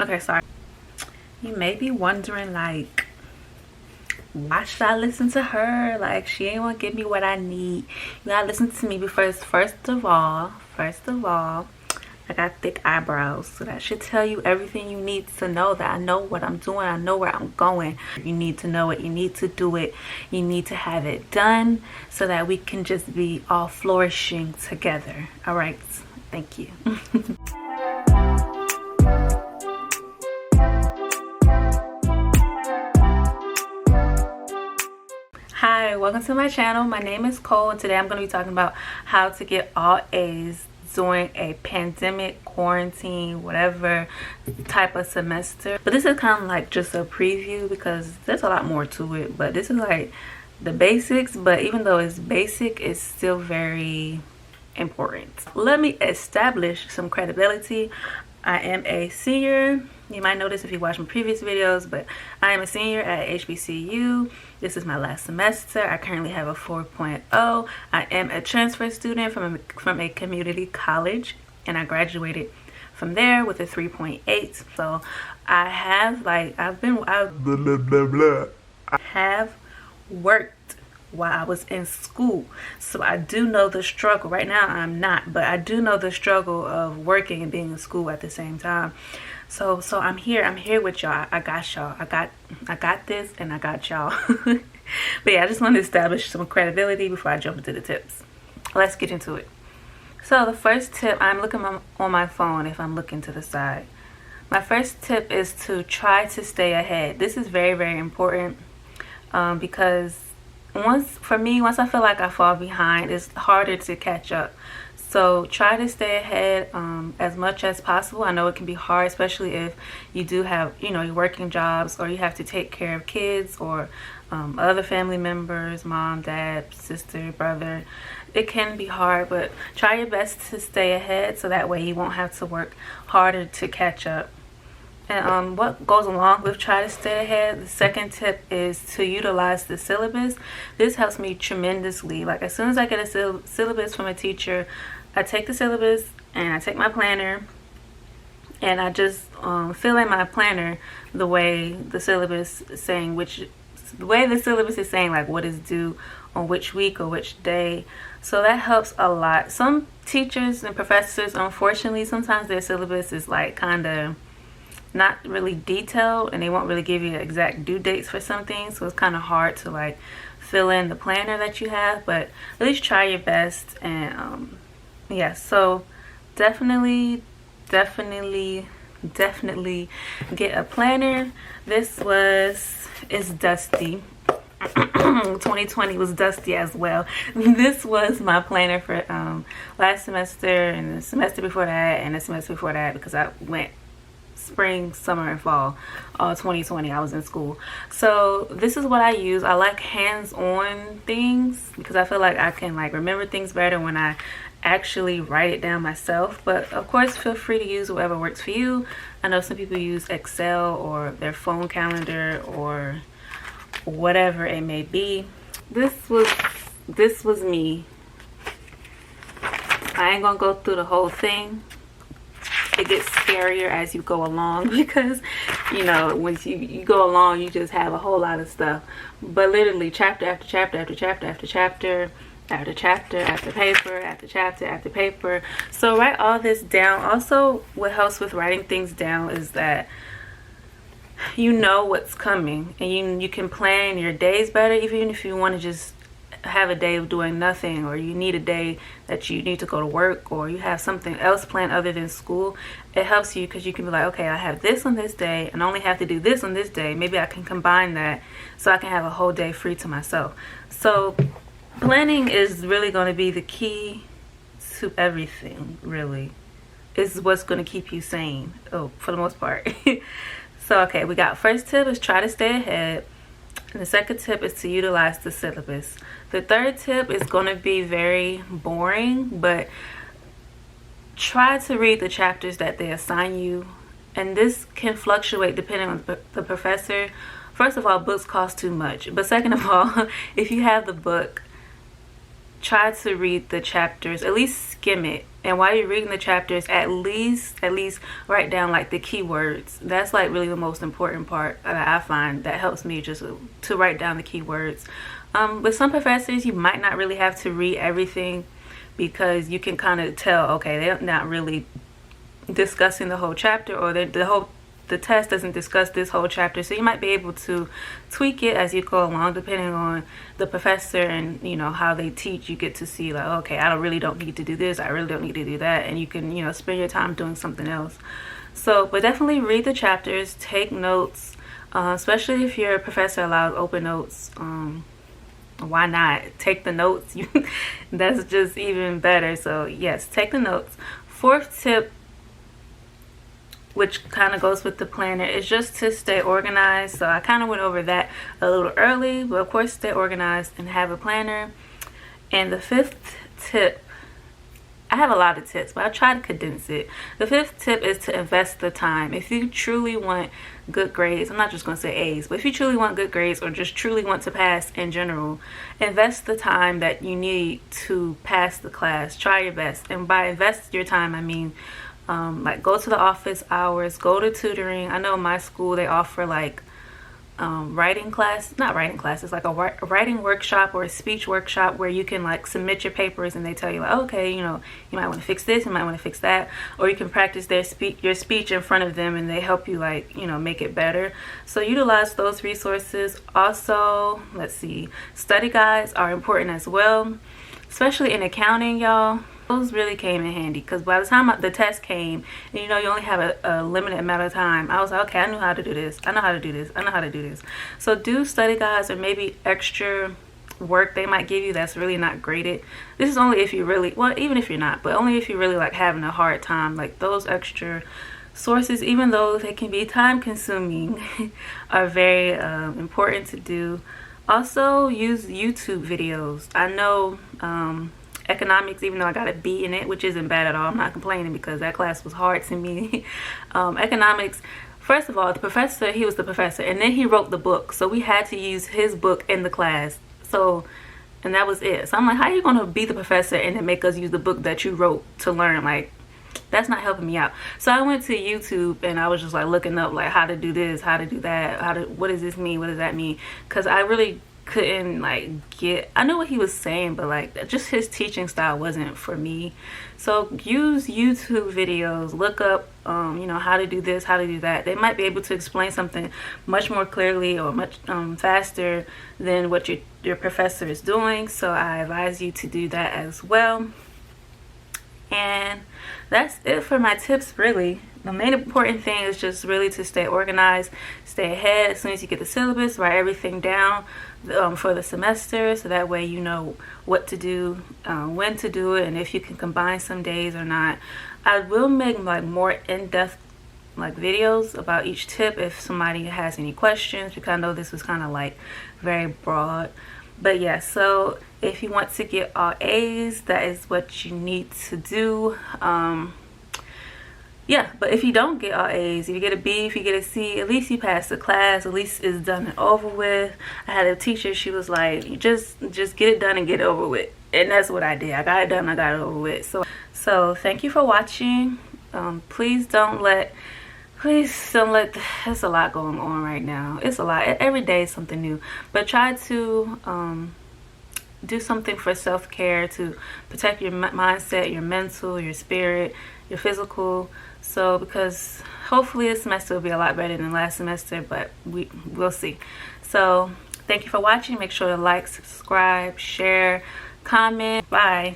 Okay, sorry. You may be wondering, like, why should I listen to her? Like, she ain't gonna give me what I need. You gotta listen to me because first of all, I got thick eyebrows, so that should tell you everything you need to know, that I know what I'm doing, I know where I'm going. You need to know it, you need to do it, you need to have it done so that we can just be all flourishing together. All right, thank you. Hi, welcome to my channel. My name is Cole, and today I'm going to be talking about how to get all A's during a pandemic, quarantine, whatever type of semester. But this is kind of like just a preview because there's a lot more to it, but this is like the basics. But even though it's basic, it's still very important. Let me establish some credibility. I am a senior. You might notice if you watch my previous videos, but I am a senior at HBCU. This is my last semester. I currently have a 4.0. I am a transfer student from a community college, and I graduated from there with a 3.8. So I have I have worked while I was in school, so I do know the struggle. Right now I'm not, but I do know the struggle of working and being in school at the same time. So I'm here with y'all. I got y'all. I got this, and I got y'all. But yeah, I just want to establish some credibility before I jump into the tips. Let's get into it. So the first tip, I'm looking on my phone if I'm looking to the side. My first tip is to try to stay ahead. This is very, very important because once I feel like I fall behind, it's harder to catch up. So try to stay ahead as much as possible. I know it can be hard, especially if you do have, you're working jobs, or you have to take care of kids or other family members, mom, dad, sister, brother. It can be hard, but try your best to stay ahead so that way you won't have to work harder to catch up. And what goes along with try to stay ahead, the second tip is to utilize the syllabus. This helps me tremendously. Like, as soon as I get a syllabus from a teacher, I take the syllabus and I take my planner and I just fill in my planner the way the syllabus is saying, like what is due on which week or which day. So that helps a lot. Some teachers and professors, unfortunately, sometimes their syllabus is like kind of not really detailed, and they won't really give you exact due dates for something, so it's kind of hard to like fill in the planner that you have. But at least try your best. And yeah, so definitely get a planner. It's dusty. 2020 was dusty as well. This was my planner for last semester and the semester before that and the semester before that, because I went spring, summer, and fall, all 2020 I was in school. So this is what I use. I like hands-on things because I feel like I can like remember things better when I actually write it down myself. But of course, feel free to use whatever works for you. I know some people use Excel or their phone calendar or whatever it may be. This was me. I ain't gonna go through the whole thing. It gets scarier as you go along because once you go along, you just have a whole lot of stuff. But literally chapter after chapter after chapter after chapter after chapter after paper after chapter after paper. So write all this down. Also, what helps with writing things down is that you know what's coming, and you can plan your days better, even if you want to just have a day of doing nothing, or you need a day that you need to go to work, or you have something else planned other than school. It helps you because you can be like, okay, I have this on this day and I only have to do this on this day. Maybe I can combine that so I can have a whole day free to myself. So planning is really going to be the key to everything, really. Is what's going to keep you sane, for the most part. So okay, we got first tip is try to stay ahead. And the second tip is to utilize the syllabus. The third tip is going to be very boring, but try to read the chapters that they assign you. And this can fluctuate depending on the professor. First of all, books cost too much. But second of all, if you have the book, try to read the chapters, at least skim it. And while you're reading the chapters, at least write down like the keywords. That's like really the most important part I find that helps me, just to write down the keywords. With some professors, you might not really have to read everything, because you can kind of tell, okay, they're not really discussing the whole chapter, or the test doesn't discuss this whole chapter. So you might be able to tweak it as you go along, depending on the professor and, you know, how they teach. You get to see like, okay, I really don't need to do this, I really don't need to do that, and you can, you know, spend your time doing something else. So, but definitely read the chapters, take notes, especially if your professor allows open notes. Why not take the notes? That's just even better. So yes, take the notes. Fourth tip, which kind of goes with the planner, is just to stay organized. So I kind of went over that a little early, but of course stay organized and have a planner. And the fifth tip, I have a lot of tips, but I'll try to condense it. The fifth tip is to invest the time. If you truly want good grades, I'm not just going to say A's, but if you truly want good grades, or just truly want to pass in general, invest the time that you need to pass the class. Try your best. And by invest your time, I mean like go to the office hours, go to tutoring. I know my school, they offer like writing classes, like a writing workshop or a speech workshop, where you can like submit your papers and they tell you like, okay, you know, you might want to fix this, you might want to fix that, or you can practice your speech in front of them and they help you like, you know, make it better. So utilize those resources. Also, let's see, study guides are important as well, especially in accounting, y'all. Those really came in handy, because by the time the test came, and you know, you only have a limited amount of time, I was like, okay, I know how to do this, I know how to do this, I know how to do this. So do study guides, or maybe extra work they might give you that's really not graded. This is only if you really, well, even if you're not, but only if you're really like having a hard time. Like those extra sources, even though they can be time consuming, are very important to do. Also use YouTube videos. I know economics, even though I got a B in it, which isn't bad at all, I'm not complaining, because that class was hard to me. Economics, first of all, the professor, he was the professor, and then he wrote the book, so we had to use his book in the class. So, and that was it. So I'm like, how are you going to be the professor and then make us use the book that you wrote to learn? Like, that's not helping me out. So I went to YouTube and I was just like looking up like how to do this, how to do that, what does this mean, what does that mean, because I really couldn't like I know what he was saying, but like just his teaching style wasn't for me. So use YouTube videos, look up you know, how to do this, how to do that. They might be able to explain something much more clearly or much faster than what your professor is doing. So I advise you to do that as well. And that's it for my tips, really. The main important thing is just really to stay organized, stay ahead. As soon as you get the syllabus, write everything down for the semester, so that way you know what to do, when to do it, and if you can combine some days or not. I will make like more in-depth like videos about each tip if somebody has any questions, because I know this was kind of like very broad. But yeah, so if you want to get all A's, that is what you need to do. Yeah, but if you don't get all A's, if you get a B, if you get a C, at least you passed the class, at least it's done and over with. I had a teacher, she was like, just get it done and get it over with. And that's what I did. I got it done, I got it over with. So thank you for watching. Please don't let, there's a lot going on right now. It's a lot. Every day is something new. But try to do something for self-care to protect your mindset, your mental, your spirit, your physical. So because hopefully this semester will be a lot better than last semester, but we'll see. So thank you for watching. Make sure to like, subscribe, share, comment. Bye.